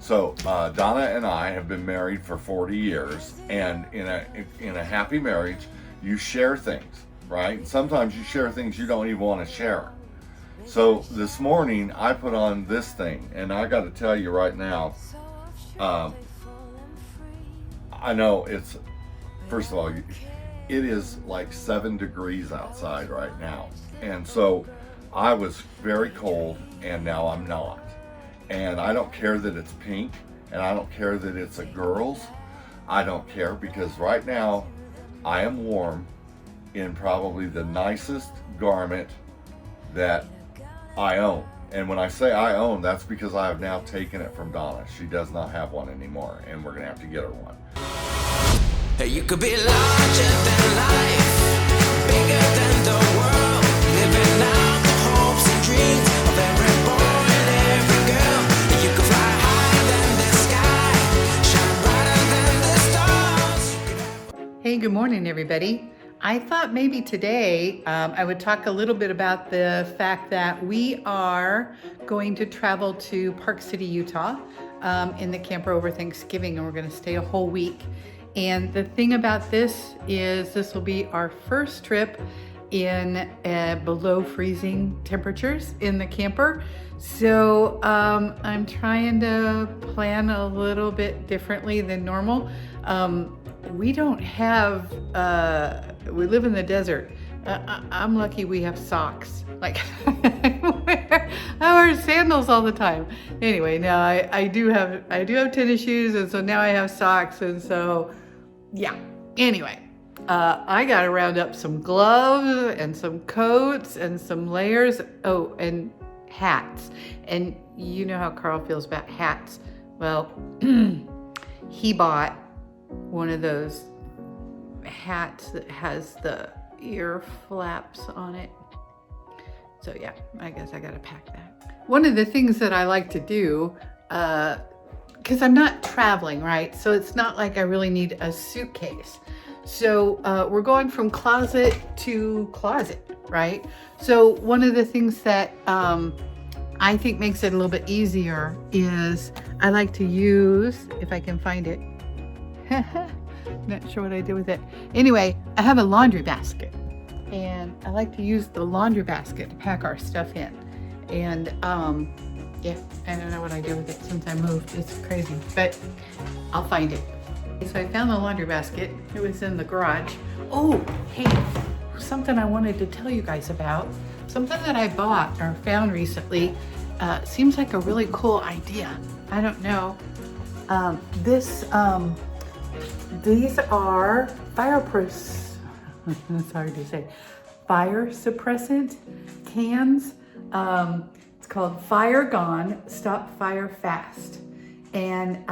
So Donna and I have been married for 40 years, and in a happy marriage, you share things, right? Sometimes you share things you don't even want to share. So this morning I put on this thing, and I got to tell you right now, I know it's, first of all, it is like 7 degrees outside right now, and so I was very cold, and now I'm not. And I don't care that it's pink, and I don't care that it's a girl's. I don't care, because right now I am warm in probably the nicest garment that I own. And when I say I own, that's because I have now taken it from Donna. She does not have one anymore, and we're gonna have to get her one. You could be larger than life, bigger than the world, living out the hopes and dreams of every boy and every girl. You could fly higher than the sky, shine brighter than the stars. Hey, good morning, everybody. I thought maybe today I would talk a little bit about the fact that we are going to travel to Park City, Utah in the camper over Thanksgiving, and we're going to stay a whole week. And the thing about this is this will be our first trip in below freezing temperatures in the camper. So I'm trying to plan a little bit differently than normal. We don't have, we live in the desert. I'm lucky we have socks. Like I wear sandals all the time. Anyway, now I do have tennis shoes, and so now I have socks, and so yeah. Anyway, I got to round up some gloves and some coats and some layers. Oh, and hats. And you know how Carl feels about hats. Well, he bought one of those hats that has the ear flaps on it. So yeah, I guess I gotta pack that. One of the things that I like to do, because I'm not traveling, right? So it's not like I really need a suitcase. So we're going from closet to closet, right? So one of the things that I think makes it a little bit easier is I like to use, if I can find it, not sure what I did with it. Anyway, I have a laundry basket, and I like to use the laundry basket to pack our stuff in. And yeah, I don't know what I did with it since I moved. It's crazy, but I'll find it. So I found the laundry basket. It was in the garage. Oh, hey, something I wanted to tell you guys about. Something that I bought or found recently. Seems like a really cool idea. I don't know. These are it's hard to say, fire suppressant cans. It's called Fire Gone, Stop Fire Fast. And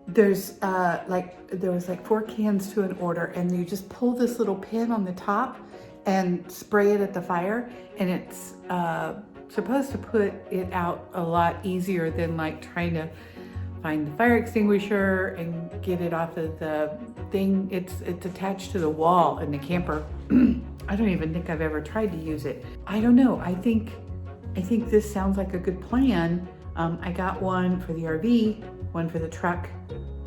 there was like 4 cans to an order, and you just pull this little pin on the top and spray it at the fire, and it's supposed to put it out a lot easier than like trying to find the fire extinguisher and get it off of the thing. It's attached to the wall in the camper. I don't even think I've ever tried to use it. I don't know. I think this sounds like a good plan. I got one for the RV, one for the truck,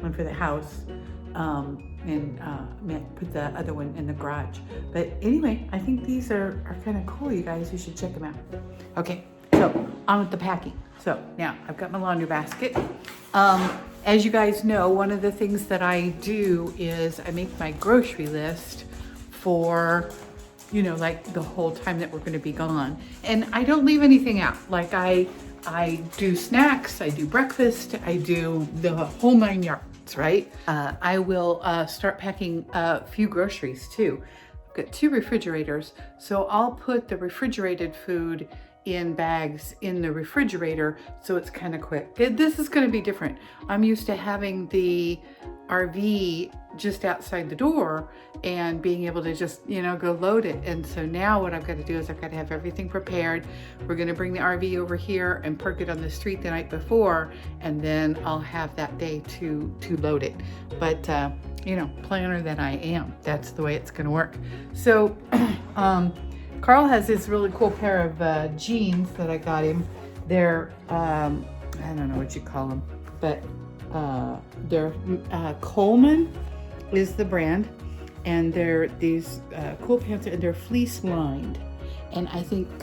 one for the house, and put the other one in the garage. But anyway, I think these are kind of cool, you guys. You should check them out. Okay, so on with the packing. So now I've got my laundry basket. As you guys know, one of the things that I do is I make my grocery list for, you know, like the whole time that we're going to be gone. And I don't leave anything out. Like I do snacks, I do breakfast, I do the whole 9 yards, right? I will start packing a few groceries too. I've got 2 refrigerators, so I'll put the refrigerated food in bags in the refrigerator, so it's kind of quick. This is going to be different. I'm used to having the RV just outside the door and being able to just, you know, go load it. And so now what I've got to do is I've got to have everything prepared. We're going to bring the RV over here and park it on the street the night before, and then I'll have that day to load it. But you know, planner that I am, that's the way it's going to work. So Carl has this really cool pair of jeans that I got him. They're I don't know what you call them, but they're Coleman is the brand, and they're these cool pants, and they're fleece lined, and I think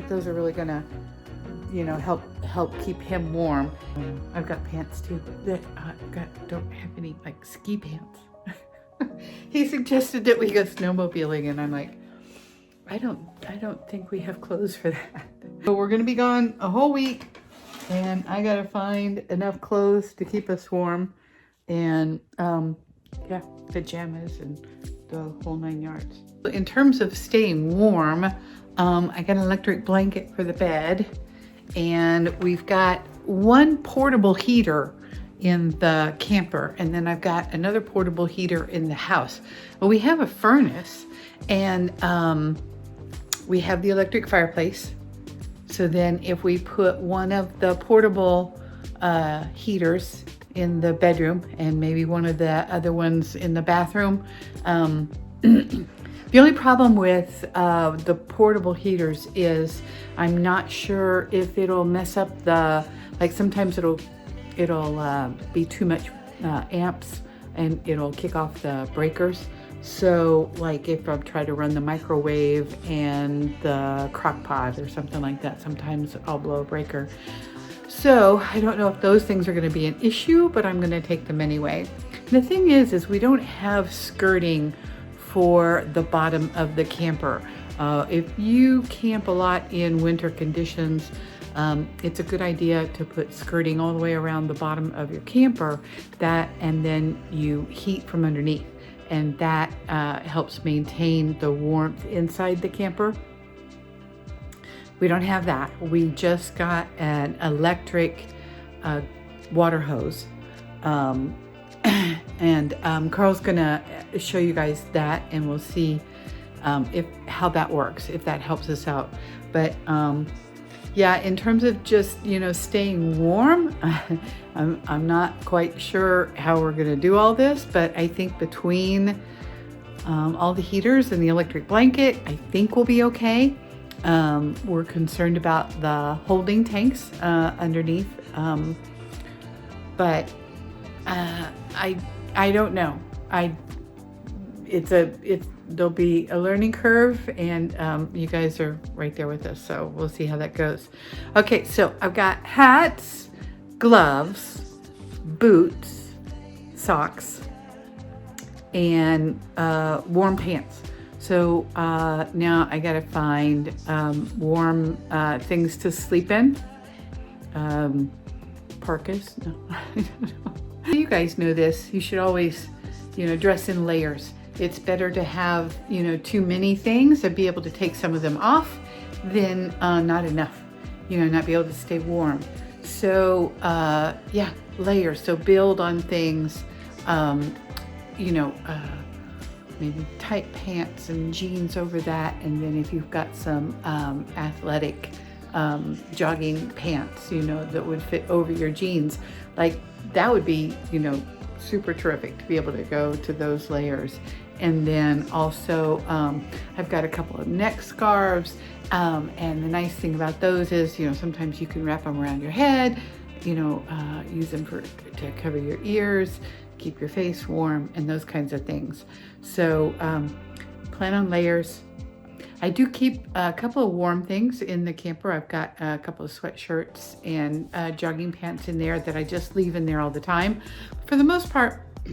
those are really gonna, you know, help keep him warm. I've got pants too that don't have any like ski pants. He suggested that we go snowmobiling, and I'm like, I don't think we have clothes for that. So we're gonna be gone a whole week, and I gotta find enough clothes to keep us warm, and yeah, pajamas and the whole 9 yards. In terms of staying warm, I got an electric blanket for the bed, and we've got one portable heater in the camper, and then I've got another portable heater in the house. Well, we have a furnace, and we have the electric fireplace. So then if we put one of the portable heaters in the bedroom and maybe one of the other ones in the bathroom, the only problem with the portable heaters is I'm not sure if it'll mess up the, like sometimes it'll be too much amps and it'll kick off the breakers. So like if I'm trying to run the microwave and the crock pot or something like that, sometimes I'll blow a breaker. So I don't know if those things are gonna be an issue, but I'm gonna take them anyway. The thing is we don't have skirting for the bottom of the camper. If you camp a lot in winter conditions, it's a good idea to put skirting all the way around the bottom of your camper, and then you heat from underneath, and that helps maintain the warmth inside the camper. We don't have that. We just got an electric water hose, and Carl's gonna show you guys that, and we'll see how that works, if that helps us out. But yeah, in terms of just, you know, staying warm, I'm not quite sure how we're gonna do all this, but I think between all the heaters and the electric blanket, I think we'll be okay. We're concerned about the holding tanks underneath, but I don't know. There'll be a learning curve, and you guys are right there with us, so we'll see how that goes. Okay, so I've got hats, gloves, boots, socks, and warm pants. So now I gotta find warm things to sleep in. Parkas? No, I don't know. You guys know this. You should always, you know, dress in layers. It's better to have, you know, too many things and be able to take some of them off than not enough, you know, not be able to stay warm. So yeah, layers. So build on things, you know, maybe tight pants and jeans over that. And then if you've got some athletic jogging pants, you know, that would fit over your jeans, like that would be, you know, super terrific to be able to go to those layers. And then also I've got a couple of neck scarves, and the nice thing about those is, you know, sometimes you can wrap them around your head, you know, use them to cover your ears, keep your face warm, and those kinds of things. So plan on layers. I do keep a couple of warm things in the camper. I've got a couple of sweatshirts and jogging pants in there that I just leave in there all the time. For the most part, I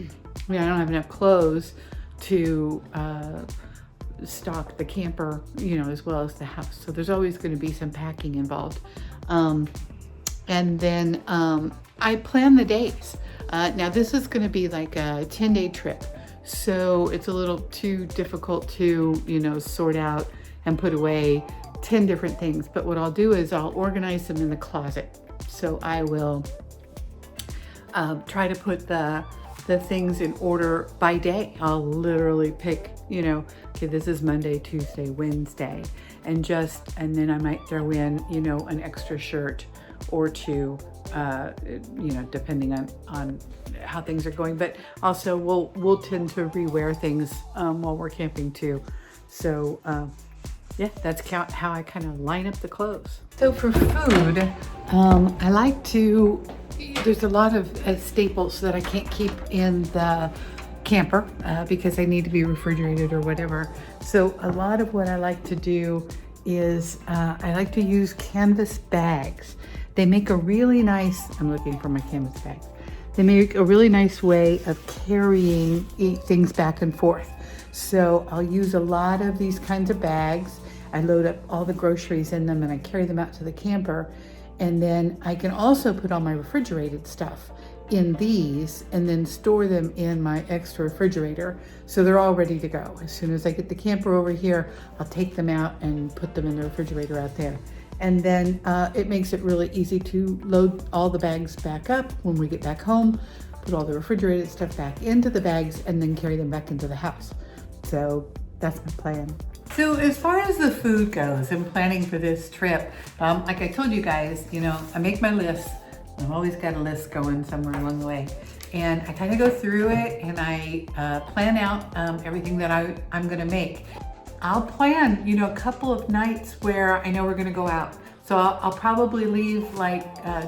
mean, I don't have enough clothes to stock the camper, you know, as well as the house. So there's always going to be some packing involved. And then I plan the days. Now this is going to be like a 10-day trip. So it's a little too difficult to, you know, sort out and put away 10 different things. But what I'll do is I'll organize them in the closet. So I will try to put the things in order by day. I'll literally pick, you know, okay, this is Monday, Tuesday, Wednesday, and then I might throw in, you know, an extra shirt or two, you know, depending on how things are going. But also we'll tend to rewear things while we're camping too. So Yeah, that's how I kind of line up the clothes. So for food, I like to, there's a lot of staples that I can't keep in the camper because they need to be refrigerated or whatever. So a lot of what I like to do is I like to use canvas bags. They make a really nice, I'm looking for my canvas bags. They make a really nice way of carrying things back and forth. So I'll use a lot of these kinds of bags. I load up all the groceries in them and I carry them out to the camper. And then I can also put all my refrigerated stuff in these and then store them in my extra refrigerator. So they're all ready to go. As soon as I get the camper over here, I'll take them out and put them in the refrigerator out there. And then it makes it really easy to load all the bags back up when we get back home, put all the refrigerated stuff back into the bags and then carry them back into the house. So that's my plan. So as far as the food goes and planning for this trip, like I told you guys, you know, I make my list. I've always got a list going somewhere along the way. And I kind of go through it and I plan out everything that I'm gonna make. I'll plan, you know, a couple of nights where I know we're gonna go out. So I'll probably leave like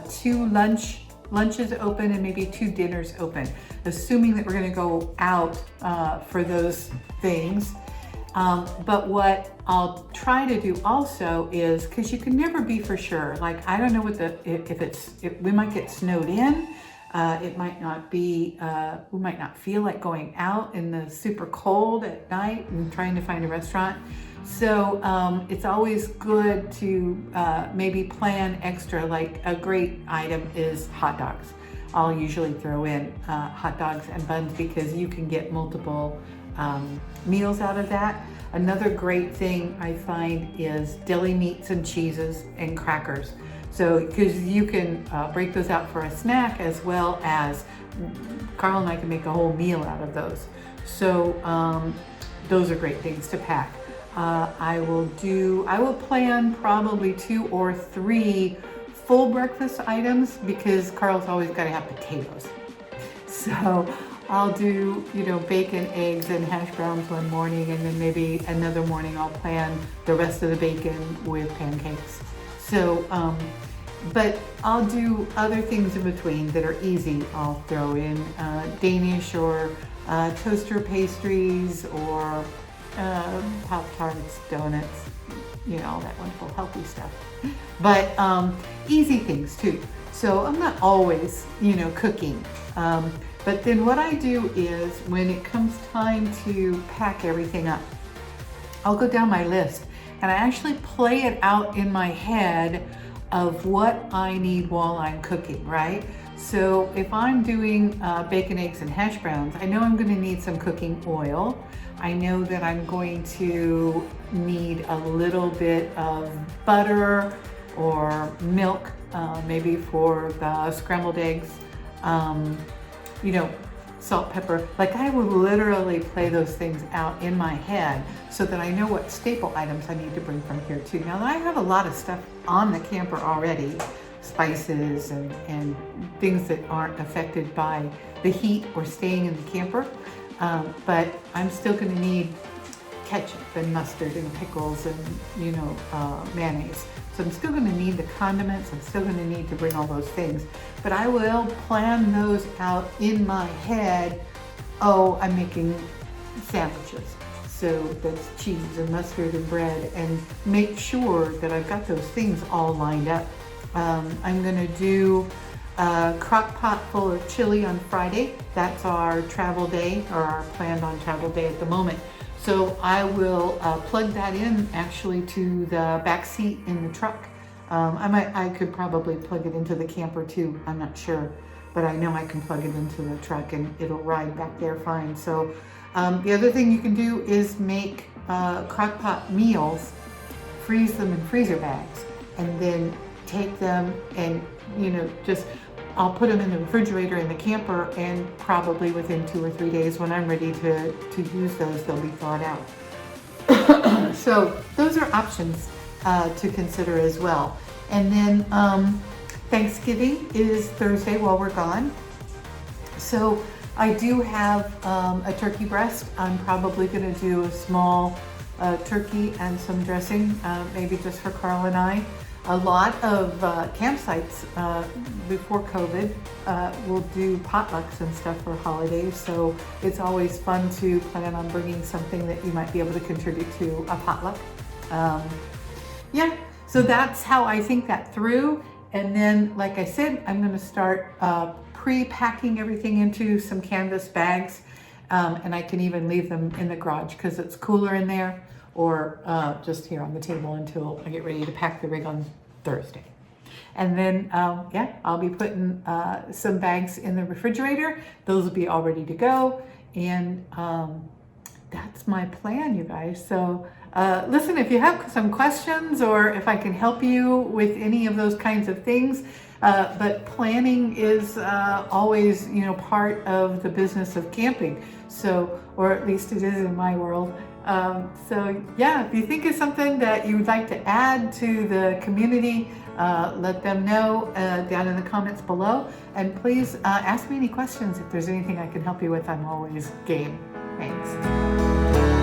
2 lunches open and maybe 2 dinners open, assuming that we're gonna go out for those things. But what I'll try to do also is, because you can never be for sure, like I don't know what if we might get snowed in, it might not be, we might not feel like going out in the super cold at night and trying to find a restaurant. So it's always good to maybe plan extra, like a great item is hot dogs. I'll usually throw in hot dogs and buns because you can get multiple meals out of that. Another great thing I find is deli meats and cheeses and crackers. So, because you can break those out for a snack as well as Carl and I can make a whole meal out of those. So those are great things to pack. I will plan probably 2 or 3 full breakfast items because Carl's always got to have potatoes. So I'll do, you know, bacon, eggs, and hash browns one morning, and then maybe another morning I'll plan the rest of the bacon with pancakes. So, but I'll do other things in between that are easy. I'll throw in Danish or toaster pastries or Pop-Tarts, donuts, you know, all that wonderful healthy stuff. But easy things too. So I'm not always, you know, cooking. But then what I do is when it comes time to pack everything up, I'll go down my list and I actually play it out in my head of what I need while I'm cooking, right? So if I'm doing bacon, eggs, and hash browns, I know I'm going to need some cooking oil. I know that I'm going to need a little bit of butter or milk, maybe for the scrambled eggs. You know, salt, pepper. Like I would literally play those things out in my head so that I know what staple items I need to bring from here too. Now I have a lot of stuff on the camper already, spices and things that aren't affected by the heat or staying in the camper. But I'm still going to need ketchup and mustard and pickles and, you know, mayonnaise. So I'm still going to need the condiments. I'm still going to need to bring all those things. But I will plan those out in my head. Oh, I'm making sandwiches. So that's cheese and mustard and bread, and make sure that I've got those things all lined up. I'm going to do a crock pot full of chili on Friday. That's our travel day, or our planned on travel day at the moment. So I will plug that in actually to the back seat in the truck. I could probably plug it into the camper too, I'm not sure, but I know I can plug it into the truck and it'll ride back there fine. So the other thing you can do is make crock pot meals, freeze them in freezer bags, and then take them and, you know, I'll put them in the refrigerator in the camper, and probably within 2 or 3 days when I'm ready to use those, they'll be thawed out. So those are options to consider as well. And then Thanksgiving is Thursday while we're gone. So I do have a turkey breast. I'm probably gonna do a small turkey and some dressing, maybe just for Carl and I. A lot of campsites before COVID will do potlucks and stuff for holidays, so it's always fun to plan on bringing something that you might be able to contribute to a potluck. Yeah, so that's how I think that through. And then, like I said, I'm going to start pre-packing everything into some canvas bags, and I can even leave them in the garage because it's cooler in there, or just here on the table until I get ready to pack the rig on Thursday. And then, yeah, I'll be putting some bags in the refrigerator. Those will be all ready to go. And that's my plan, you guys. So listen, if you have some questions or if I can help you with any of those kinds of things, but planning is always, you know, part of the business of camping. So, or at least it is in my world. So yeah, if you think of something that you would like to add to the community, let them know down in the comments below. And please ask me any questions. If there's anything I can help you with, I'm always game. Thanks.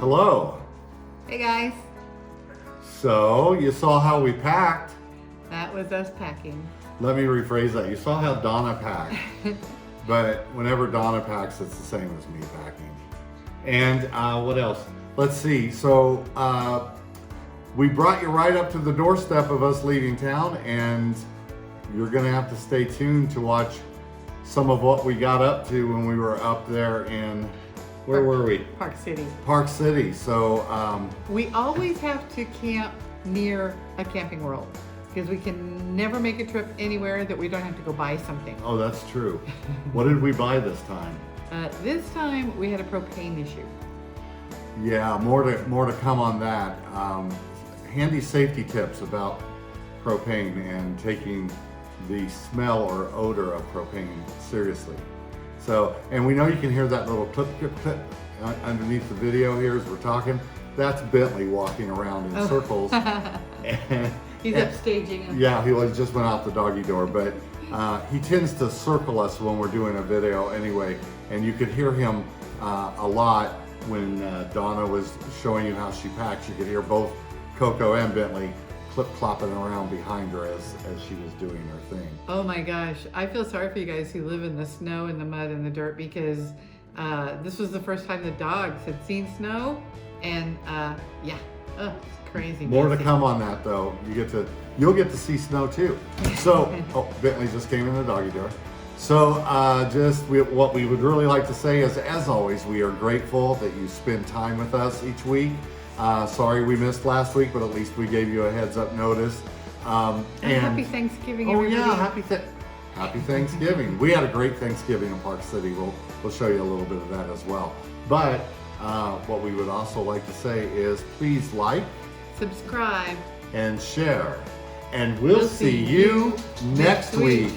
Hello. Hey guys, So you saw how we packed. that was us packing. Let me rephrase that. You saw how Donna packed. But whenever Donna packs, it's the same as me packing. And what else? Let's see. So we brought you right up to the doorstep of us leaving town, and you're gonna have to stay tuned to watch some of what we got up to when we were up there in, where were we? Park City. Park City. So We always have to camp near a camping world because we can never make a trip anywhere that we don't have to go buy something. oh, that's true. What did we buy this time? This time we had a propane issue. Yeah, more to come on that. Handy safety tips about propane and taking the smell or odor of propane seriously. So, and we know you can hear that little clip underneath the video here as we're talking. That's Bentley walking around in circles. And, He's upstaging us. yeah, he just went out the doggy door, but he tends to circle us when we're doing a video anyway, and you could hear him a lot when Donna was showing you how she packs. You could hear both Coco and Bentley clip-clopping around behind her as she was doing her thing. Oh my gosh, I feel sorry for you guys who live in the snow and the mud and the dirt because this was the first time the dogs had seen snow, and yeah, it's crazy. More to messy. come on that though. You'll get to see snow too. So, oh, Bentley just came in the doggy door. So, what we would really like to say is, as always, we are grateful that you spend time with us each week. Sorry we missed last week, but at least we gave you a heads up notice. And happy Thanksgiving, Oh everybody. yeah, happy Thanksgiving. We had a great Thanksgiving in Park City. We'll show you a little bit of that as well. But what we would also like to say is please like Subscribe. and share. And we'll see you next week.